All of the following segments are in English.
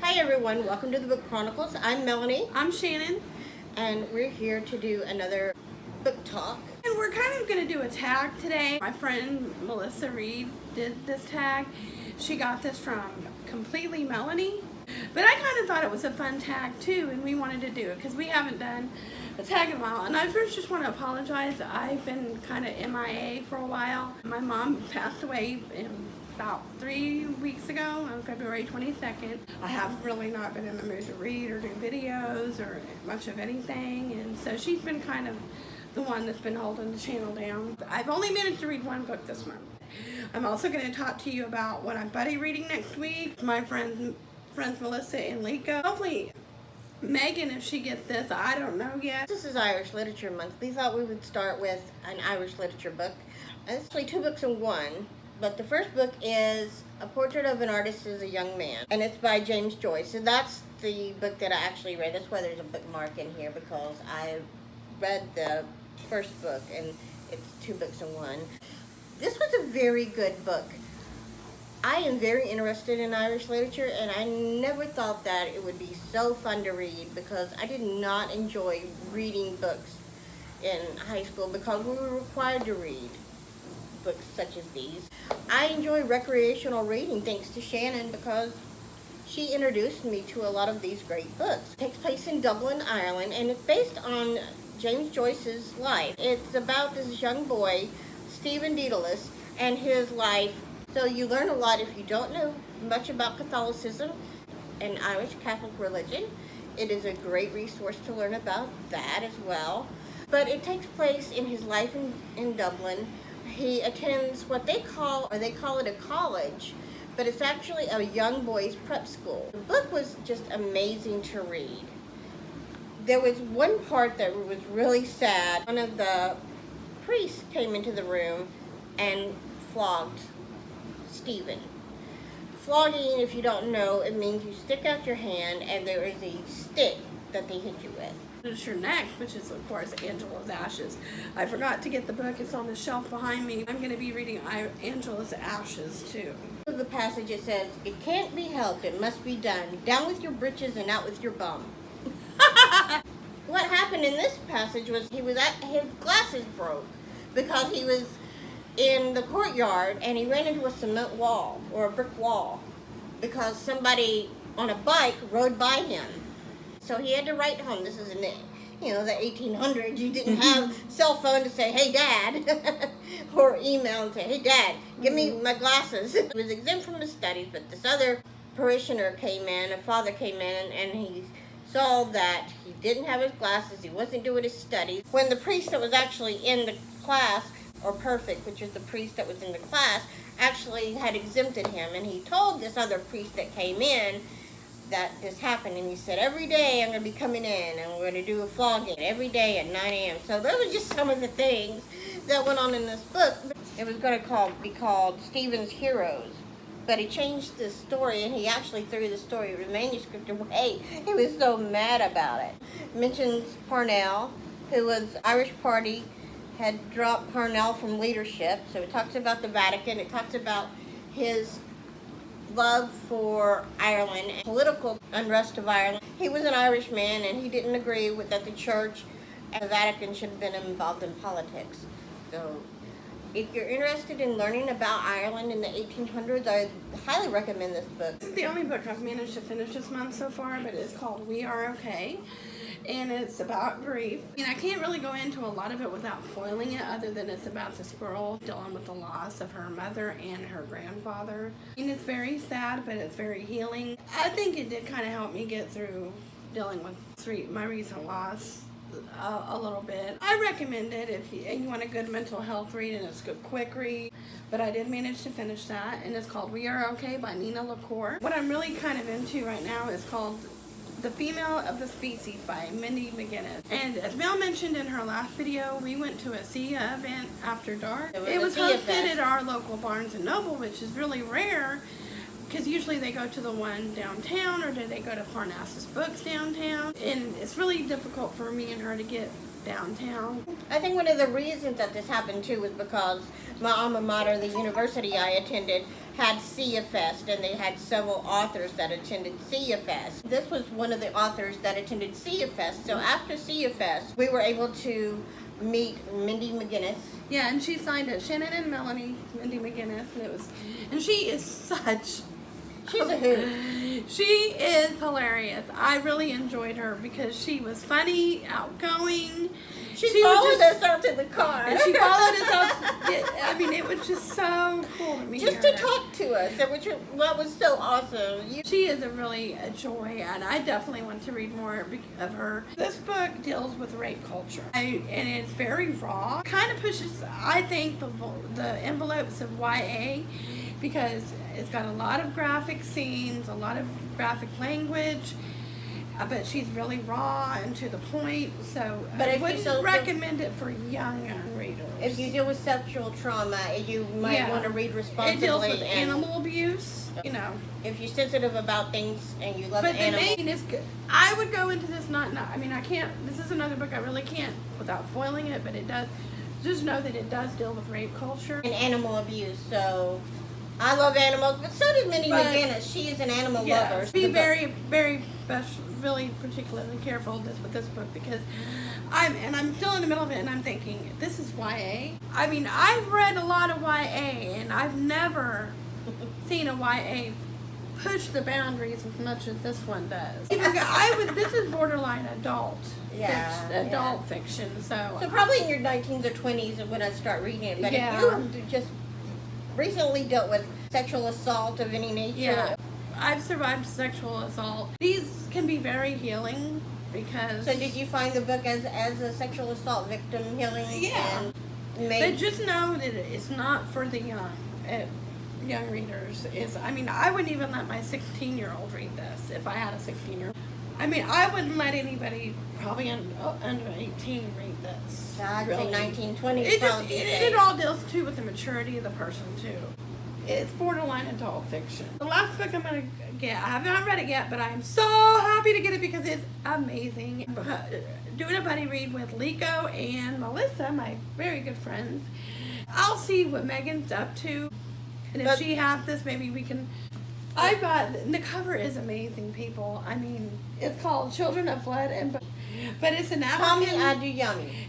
Hi everyone, welcome to the Book Chronicles. I'm Melanie, I'm Shannon, and we're here to do another book talk. and we're kind of going to do a tag today. My friend Melissa Reed did this tag. She got this from Completely Melanie, but I kind of thought it was a fun tag too, and we wanted to do it because we haven't done a tag in a while. And I first just want to apologize. I've been kind of MIA for a while. My mom passed away about 3 weeks ago on February 22nd. I have really not been in the mood to read or do videos or much of anything, and so she's been kind of the one that's been holding the channel down. I've only managed to read one book this month. I'm also going to talk to you about what I'm buddy reading next week. My friends Melissa and Lika. Hopefully Megan, if she gets this, I don't know yet. This is Irish Literature Month. We thought we would start with an Irish literature book. It's actually 2 books in one, but the first book is A Portrait of an Artist as a Young Man, and it's by James Joyce. And that's the book that I actually read. That's why there's a bookmark in here, because I read the first book, and it's 2 books in one. This was a very good book. I am very interested in Irish literature, and I never thought that it would be so fun to read, because I did not enjoy reading books in high school because we were required to read books such as these. I enjoy recreational reading thanks to Shannon, because she introduced me to a lot of these great books. It takes place in Dublin, Ireland, and it's based on James Joyce's life. It's about this young boy, Stephen Dedalus, and his life. So you learn a lot if you don't know much about Catholicism and Irish Catholic religion. It is a great resource to learn about that as well. But it takes place in his life in Dublin. He attends what they call it a college, but it's actually a young boys prep school. The book was just amazing to read. There was one part that was really sad. One of the priests came into the room and flogged Stephen. Flogging, if you don't know, it means you stick out your hand and there is a stick that they hit you with. It's your neck, which is of course Angela's Ashes. I forgot to get the book. It's on the shelf behind me. I'm going to be reading Angela's Ashes too. The passage, it says, "It can't be helped, it must be done. Down with your britches and out with your bum." What happened in this passage was his glasses broke because he was in the courtyard and he ran into a cement wall or a brick wall because somebody on a bike rode by him. So he had to write home. This is in the 1800s. You didn't have cell phone to say, "Hey, Dad," or email and say, "Hey, Dad, give me my glasses." He was exempt from his studies, but this other parishioner came in, a father came in, and he saw that he didn't have his glasses, he wasn't doing his studies. When the priest that was actually in the class, or Perfect, which is the priest that was in the class, actually had exempted him, and he told this other priest that came in that this happened, and he said, "Every day I'm going to be coming in and we're going to do a flogging every day at 9 a.m. So those are just some of the things that went on in this book. It was going to be called Stephen's Heroes, but he changed the story, and he actually threw the story of the manuscript away. He was so mad about it. It mentions Parnell, who was Irish Party, had dropped Parnell from leadership. So it talks about the Vatican. It talks about his love for Ireland and political unrest of Ireland. He was an Irishman, and he didn't agree with that the church and the Vatican should have been involved in politics. So if you're interested in learning about Ireland in the 1800s, I highly recommend this book. This is the only book I've managed to finish this month so far, but it's called We Are Okay, and it's about grief. I can't really go into a lot of it without spoiling it, other than it's about this girl dealing with the loss of her mother and her grandfather. It's very sad, but it's very healing. I think it did kind of help me get through dealing with my recent loss a little bit. I recommend it if you want a good mental health read, and it's a good quick read. But I did manage to finish that, and it's called We Are Okay by Nina LaCour. What I'm really kind of into right now is called The Female of the Species by Mindy McGinnis. And as Mel mentioned in her last video, we went to a SIA event after dark. It was hosted at our local Barnes & Noble, which is really rare, because usually they go to the one downtown, or do they go to Parnassus Books downtown, and it's really difficult for me and her to get downtown. I think one of the reasons that this happened too was because my alma mater, the university I attended, had Sia Fest, and they had several authors that attended Sia Fest. This was one of the authors that attended Sia Fest. So after Sia Fest, we were able to meet Mindy McGinnis. Yeah, and she signed it. Shannon and Melanie, Mindy McGinnis, and she is such. She's a hoot. She is hilarious. I really enjoyed her because she was funny, outgoing. She followed us out to the car. And she followed us out. I mean, it was just so cool to meet her. Just to talk to us, which was so awesome. She is a joy, and I definitely want to read more of her. This book deals with rape culture, and it's very raw. Kind of pushes, I think, the envelopes of YA, because it's got a lot of graphic scenes, a lot of graphic language. But she's really raw and to the point, so I wouldn't recommend it for young readers. If you deal with sexual trauma, you might want to read responsibly. It deals with animal abuse, If you're sensitive about things and you love animals. But the main is good. I would go into this I can't, this is another book I really can't without spoiling it, but it does, just know that it does deal with rape culture. And animal abuse, so I love animals, but so does Mindy McGinnis. She is an animal lover. Be very, very really particularly careful with this book, because I'm still in the middle of it, and I'm thinking, this is YA. I mean, I've read a lot of YA, and I've never seen a YA push the boundaries as much as this one does. This is borderline adult. Fiction. So probably in your 19s or 20s when I start reading it. But if you just recently dealt with sexual assault of any nature. Yeah. I've survived sexual assault. These can be very healing because... So did you find the book as a sexual assault victim healing? Yeah. But just know that it's not for the young readers. I wouldn't even let my 16-year-old read this if I had a 16-year-old. I wouldn't let anybody probably under 18 read this. I'd say 19, 20. It all deals too with the maturity of the person too. It's borderline adult fiction. The last book I'm going to get, I have not read it yet, but I am so happy to get it because it's amazing. Doing a buddy read with Liko and Melissa, my very good friends. I'll see what Megan's up to. And if she has this, maybe we can... the cover is amazing, people. It's called Children of Blood and... But it's an African...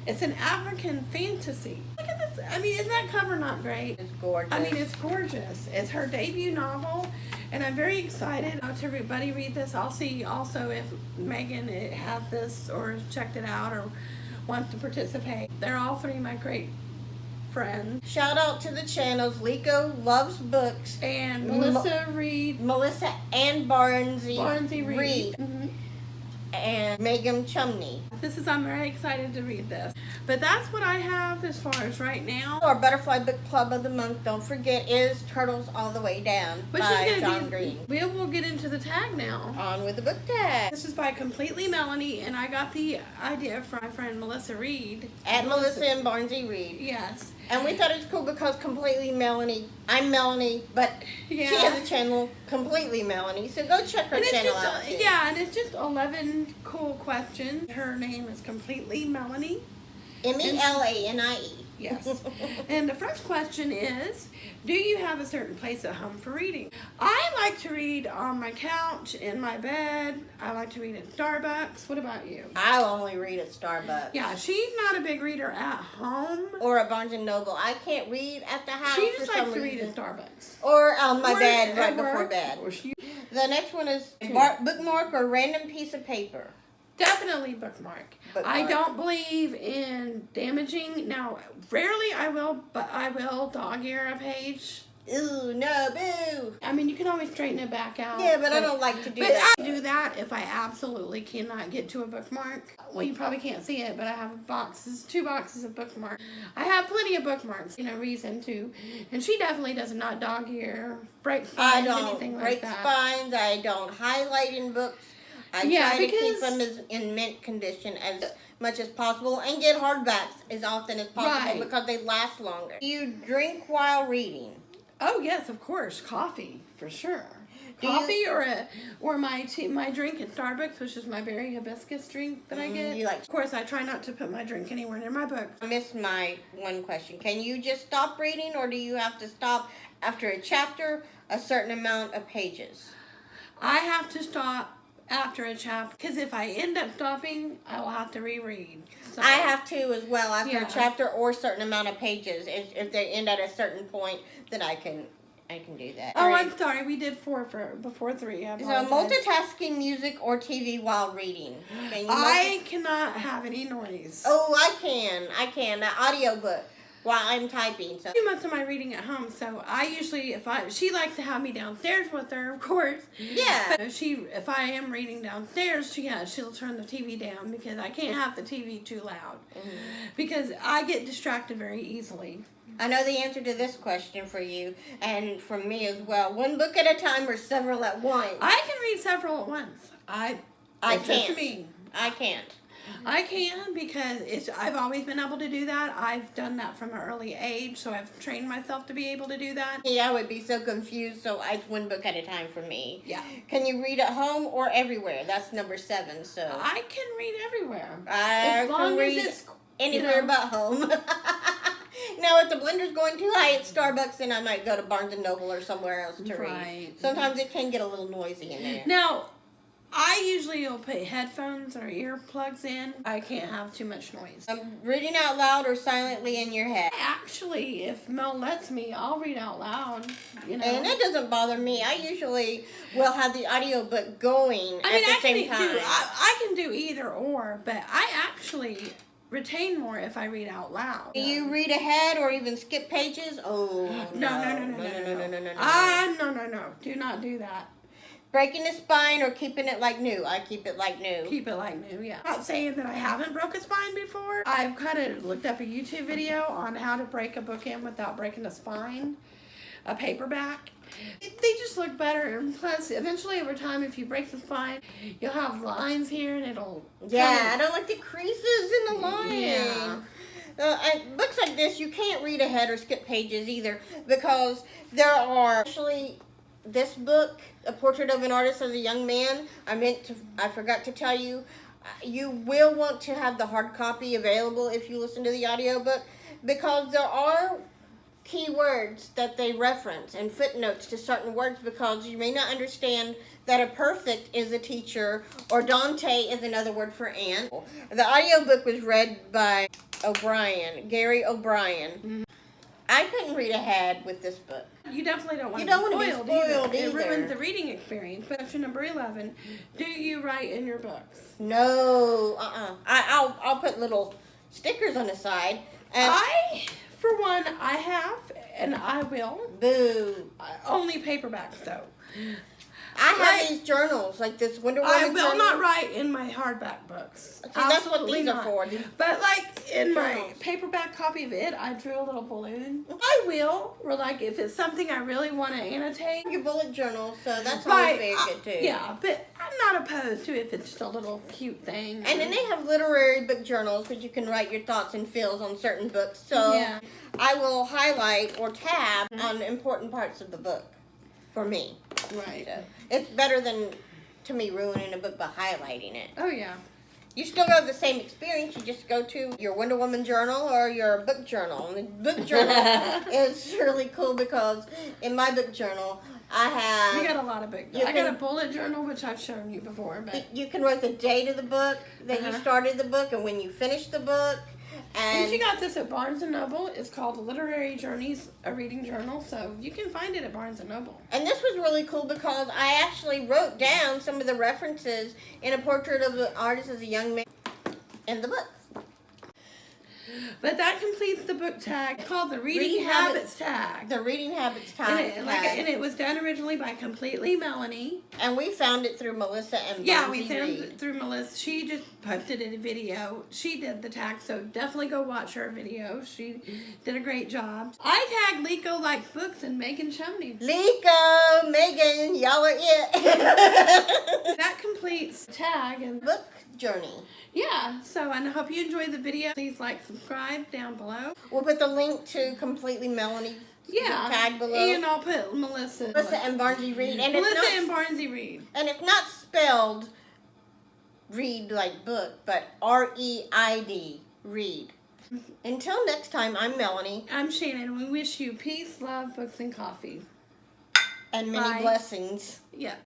It's an African fantasy. Look at this. Isn't that cover not great? It's gorgeous. It's gorgeous. It's her debut novel, and I'm very excited to buddy read this. I'll see also if Megan has this or checked it out or wants to participate. They're all three my great friends. Shout out to the channels. Liko Loves Books. And Melissa Reed. Melissa and Barnsey Reed. And Megan Chumney. I'm very excited to read this. But that's what I have as far as right now. Our Butterfly Book Club of the month, don't forget, is Turtles All the Way Down by John Green. We will get into the tag now. On with the book tag. This is by Completely Melanie, and I got the idea from my friend Melissa Reed. At Melissa and Barnsey Reed. Yes. And we thought it was cool because Completely Melanie, I'm Melanie, but she has a channel, Completely Melanie, so go check her channel out too. And it's just 11 cool questions. Her name is Completely Melanie. Melanie. Yes. And the first question is, do you have a certain place at home for reading? I like to read on my couch, in my bed. I like to read at Starbucks. What about you? I only read at Starbucks. Yeah, she's not a big reader at home. Or at Barnes & Noble. I can't read at the house. She just likes to read at Starbucks. Or on my bed right before bed. The next one is bookmark or random piece of paper. Definitely bookmark. I don't believe in damaging. Now, rarely I will, but I will dog ear a page. Ooh, no, boo. You can always straighten it back out. Yeah, but I don't like to do that. I do that if I absolutely cannot get to a bookmark. Well, you probably can't see it, but I have 2 boxes of bookmarks. I have plenty of bookmarks, reason to. And she definitely does not dog ear, break spines, anything like that. I don't break spines. I don't highlight in books. I try to keep them in mint condition as much as possible and get hardbacks as often as possible because they last longer. Do you drink while reading? Oh yes, of course, coffee for sure. Coffee or my drink at Starbucks, which is my berry hibiscus drink that I get. Of course, I try not to put my drink anywhere near my book. I missed my one question. Can you just stop reading, or do you have to stop after a chapter a certain amount of pages. I have to stop after a chapter because if I end up stopping, I will have to reread. So, I have to as well after Yeah. a chapter or a certain amount of pages. If they end at a certain point, then I can do that. Oh, I'm sorry. We did 4 before 3. I So apologize. multitasking music or TV while reading. Can you I cannot have any noise. Oh, I can. An audiobook while I'm typing. So I do most of my reading at home, so I usually, she likes to have me downstairs with her, of course. yeah. But if I am reading downstairs, she'll turn the TV down because I can't have the TV too loud because I get distracted very easily. I know the answer to this question for you and from me as well. One book at a time or several at once? I can read several at once. I It's just can't. me. I can't. I can because I've always been able to do that. I've done that from an early age, so I've trained myself to be able to do that. Yeah, I would be so confused, so it's one book at a time for me. Yeah. Can you read at home or everywhere? That's number 7, so. I can read everywhere. I as long can as read it's anywhere but home. Now, if the blender's going too high at Starbucks, then I might go to Barnes & Noble or somewhere else to Right. read. Sometimes it can get a little noisy in there. Now, I usually will put headphones or earplugs in. I can't have too much noise. Reading out loud or silently in your head. Actually, if Mel lets me, I'll read out loud. You know. And that doesn't bother me. I usually will have the audiobook going at the same time. I can do either or, but I actually retain more if I read out loud. Do you read ahead or even skip pages? Oh, No. No. Do not do that. Breaking the spine or keeping it like new? I keep it like new. Keep it like new, yeah. Not saying that I haven't broke a spine before. I've kind of looked up a YouTube video on how to break a book in without breaking a spine, a paperback. They just look better, and plus, eventually over time, if you break the spine, you'll have lines here, and it'll. Yeah, I don't like the creases in the line. Yeah. Books like this, you can't read ahead or skip pages either because there are actually this book, A Portrait of an Artist as a Young Man. I forgot to tell you, you will want to have the hard copy available if you listen to the audiobook because there are key words that they reference and footnotes to certain words because you may not understand that a perfect is a teacher or Dante is another word for ant. The audiobook was read by Gary O'Brien. Mm-hmm. I couldn't read ahead with this book. You definitely don't want You to don't be want to be spoiled spoiled It either. ruins the reading experience. Question number 11. Do you write in your books? No, I'll put little stickers on the side. And For one, I have, and I will. boo. Only paperbacks, though. I have these journals, like this Wonder Woman I will journal. not write in my hardback books. See, that's what Absolutely these not. are for. But like in my Journals. paperback copy of it, I drew a little balloon. I will, or like if it's something I really want to annotate. Your bullet journal, so that's But, always very good too. Yeah, but I'm not opposed to if it's just a little cute thing. And then they have literary book journals, which you can write your thoughts and feels on certain books. So Yeah. I will highlight or tab on important parts of the book for me. Right. So it's better than, to me, ruining a book by highlighting it. Oh yeah. You still have the same experience. You just go to your Wonder Woman journal or your book journal. And the book journal is really cool because in my book journal, I have... We got a lot of books. I got a bullet journal, which I've shown you before. But You can write the date of the book that you started the book and when you finished the book. And she got this at Barnes & Noble. It's called Literary Journeys, a reading journal. So you can find it at Barnes & Noble. And this was really cool because I actually wrote down some of the references in A Portrait of an Artist as a Young Man in the book. But that completes the book tag called the Reading Reading Habits tag. The Reading Habits And tag. and it was done originally by Completely Melanie. And we found it through Melissa and Yeah, Bonzi we found Reed. it through Melissa. She just posted a video. She did the tag, so definitely go watch her video. She did a great job. I tagged Lico Likes Books and Megan Chumney. Lico, Megan, y'all are it. That completes the tag. And Book journey. yeah, so I hope you enjoyed the video. Please like, subscribe down below. We'll put the link to Completely Melanie Yeah. tag below. And I'll put Melissa. Melissa and Bonzi Reed. And Melissa it's and not, Barnesy Reed. and it's not spelled read like book, but R-E-I-D, read. Until next time, I'm Melanie. I'm Shannon. We wish you peace, love, books, and coffee. And many Bye. blessings. Yeah.